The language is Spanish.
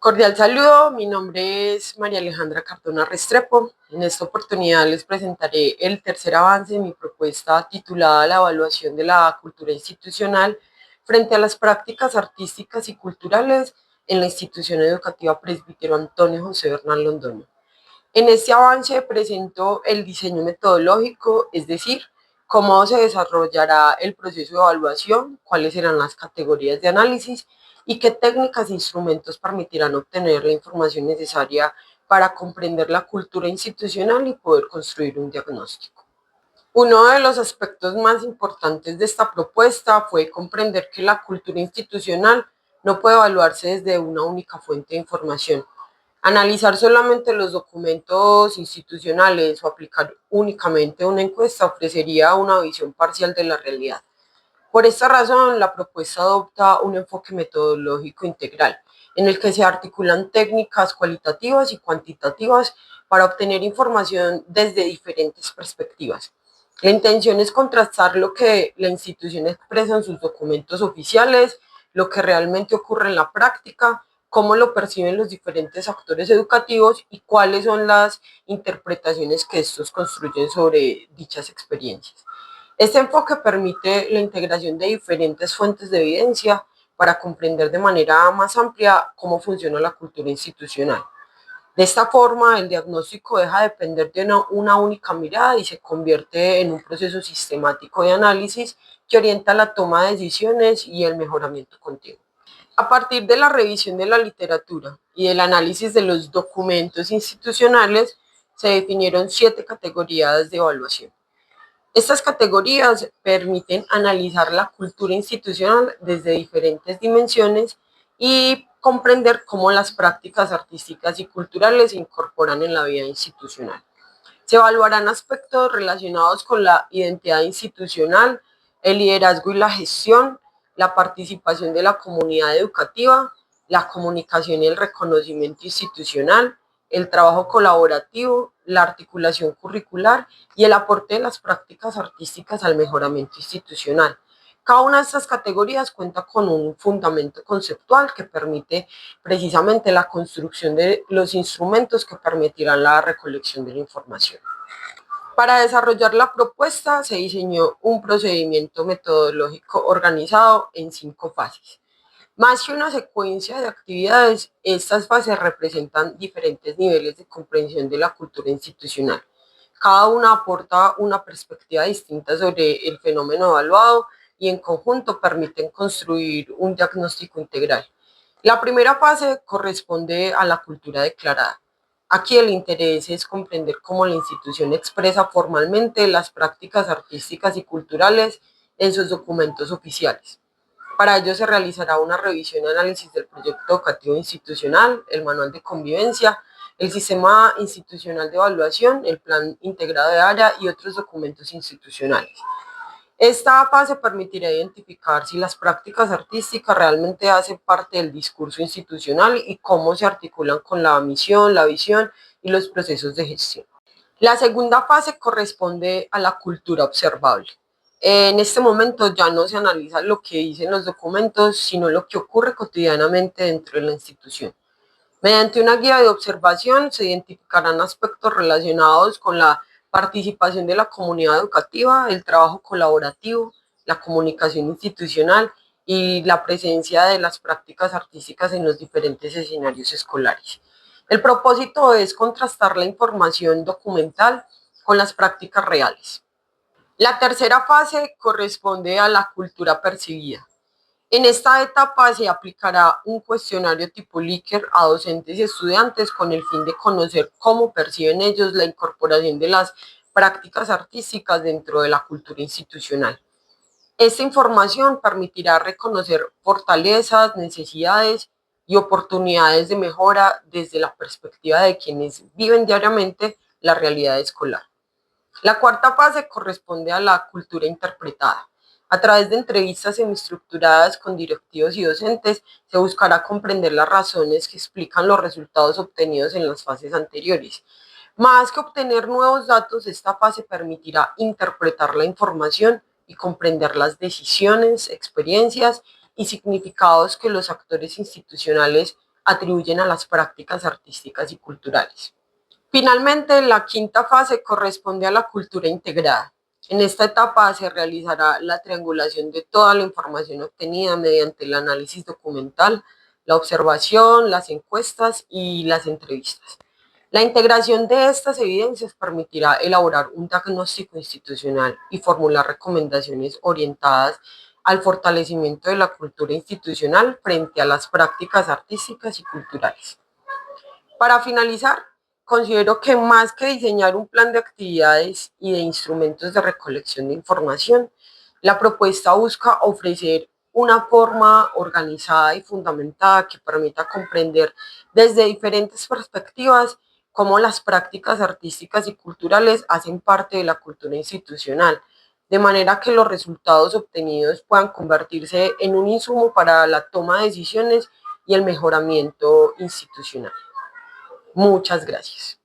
Cordial saludo, mi nombre es María Alejandra Cardona Restrepo. En esta oportunidad les presentaré el tercer avance de mi propuesta titulada La evaluación de la cultura institucional frente a las prácticas artísticas y culturales en la institución educativa Presbítero Antonio José Bernal Londoño. En este avance presento el diseño metodológico, es decir, cómo se desarrollará el proceso de evaluación, cuáles serán las categorías de análisis y qué técnicas e instrumentos permitirán obtener la información necesaria para comprender la cultura institucional y poder construir un diagnóstico. Uno de los aspectos más importantes de esta propuesta fue comprender que la cultura institucional no puede evaluarse desde una única fuente de información. Analizar solamente los documentos institucionales o aplicar únicamente una encuesta ofrecería una visión parcial de la realidad. Por esta razón, la propuesta adopta un enfoque metodológico integral, en el que se articulan técnicas cualitativas y cuantitativas para obtener información desde diferentes perspectivas. La intención es contrastar lo que la institución expresa en sus documentos oficiales, lo que realmente ocurre en la práctica, cómo lo perciben los diferentes actores educativos y cuáles son las interpretaciones que estos construyen sobre dichas experiencias. Este enfoque permite la integración de diferentes fuentes de evidencia para comprender de manera más amplia cómo funciona la cultura institucional. De esta forma, el diagnóstico deja de depender de una única mirada y se convierte en un proceso sistemático de análisis que orienta la toma de decisiones y el mejoramiento continuo. A partir de la revisión de la literatura y del análisis de los documentos institucionales, se definieron 7 categorías de evaluación. Estas categorías permiten analizar la cultura institucional desde diferentes dimensiones y comprender cómo las prácticas artísticas y culturales se incorporan en la vida institucional. Se evaluarán aspectos relacionados con la identidad institucional, el liderazgo y la gestión, la participación de la comunidad educativa, la comunicación y el reconocimiento institucional, el trabajo colaborativo, la articulación curricular y el aporte de las prácticas artísticas al mejoramiento institucional. Cada una de estas categorías cuenta con un fundamento conceptual que permite precisamente la construcción de los instrumentos que permitirán la recolección de la información. Para desarrollar la propuesta se diseñó un procedimiento metodológico organizado en 5 fases. Más que una secuencia de actividades, estas fases representan diferentes niveles de comprensión de la cultura institucional. Cada una aporta una perspectiva distinta sobre el fenómeno evaluado y en conjunto permiten construir un diagnóstico integral. La primera fase corresponde a la cultura declarada. Aquí el interés es comprender cómo la institución expresa formalmente las prácticas artísticas y culturales en sus documentos oficiales. Para ello se realizará una revisión y análisis del proyecto educativo institucional, el manual de convivencia, el sistema institucional de evaluación, el plan integrado de área y otros documentos institucionales. Esta fase permitirá identificar si las prácticas artísticas realmente hacen parte del discurso institucional y cómo se articulan con la misión, la visión y los procesos de gestión. La segunda fase corresponde a la cultura observable. En este momento ya no se analiza lo que dicen los documentos, sino lo que ocurre cotidianamente dentro de la institución. Mediante una guía de observación se identificarán aspectos relacionados con la participación de la comunidad educativa, el trabajo colaborativo, la comunicación institucional y la presencia de las prácticas artísticas en los diferentes escenarios escolares. El propósito es contrastar la información documental con las prácticas reales. La tercera fase corresponde a la cultura percibida. En esta etapa se aplicará un cuestionario tipo Likert a docentes y estudiantes con el fin de conocer cómo perciben ellos la incorporación de las prácticas artísticas dentro de la cultura institucional. Esta información permitirá reconocer fortalezas, necesidades y oportunidades de mejora desde la perspectiva de quienes viven diariamente la realidad escolar. La cuarta fase corresponde a la cultura interpretada. A través de entrevistas semiestructuradas con directivos y docentes, se buscará comprender las razones que explican los resultados obtenidos en las fases anteriores. Más que obtener nuevos datos, esta fase permitirá interpretar la información y comprender las decisiones, experiencias y significados que los actores institucionales atribuyen a las prácticas artísticas y culturales. Finalmente, la quinta fase corresponde a la cultura integrada. En esta etapa se realizará la triangulación de toda la información obtenida mediante el análisis documental, la observación, las encuestas y las entrevistas. La integración de estas evidencias permitirá elaborar un diagnóstico institucional y formular recomendaciones orientadas al fortalecimiento de la cultura institucional frente a las prácticas artísticas y culturales. Para finalizar, considero que más que diseñar un plan de actividades y de instrumentos de recolección de información, la propuesta busca ofrecer una forma organizada y fundamentada que permita comprender desde diferentes perspectivas cómo las prácticas artísticas y culturales hacen parte de la cultura institucional, de manera que los resultados obtenidos puedan convertirse en un insumo para la toma de decisiones y el mejoramiento institucional. Muchas gracias.